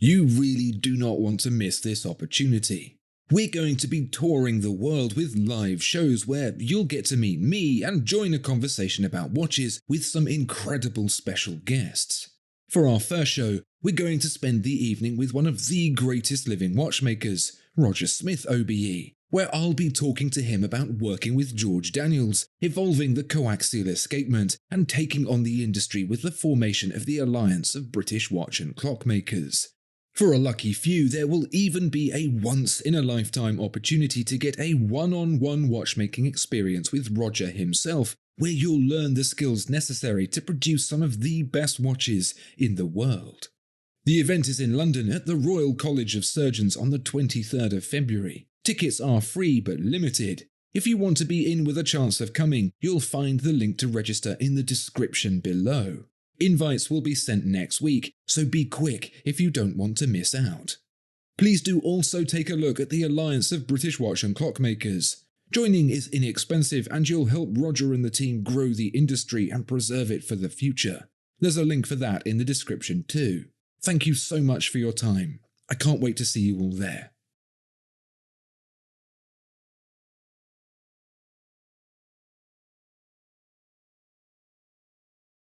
You really do not want to miss this opportunity. We're going to be touring the world with live shows where you'll get to meet me and join a conversation about watches with some incredible special guests. For our first show, we're going to spend the evening with one of the greatest living watchmakers, Roger Smith OBE, where I'll be talking to him about working with George Daniels, evolving the coaxial escapement, and taking on the industry with the formation of the Alliance of British Watch and Clockmakers. For a lucky few, there will even be a once-in-a-lifetime opportunity to get a one-on-one watchmaking experience with Roger himself, where you'll learn the skills necessary to produce some of the best watches in the world. The event is in London at the Royal College of Surgeons on the 23rd of February. Tickets are free but limited. If you want to be in with a chance of coming, you'll find the link to register in the description below. Invites will be sent next week, so be quick if you don't want to miss out. Please do also take a look at the Alliance of British Watch and Clockmakers. Joining is inexpensive and you'll help Roger and the team grow the industry and preserve it for the future. There's a link for that in the description too. Thank you so much for your time. I can't wait to see you all there.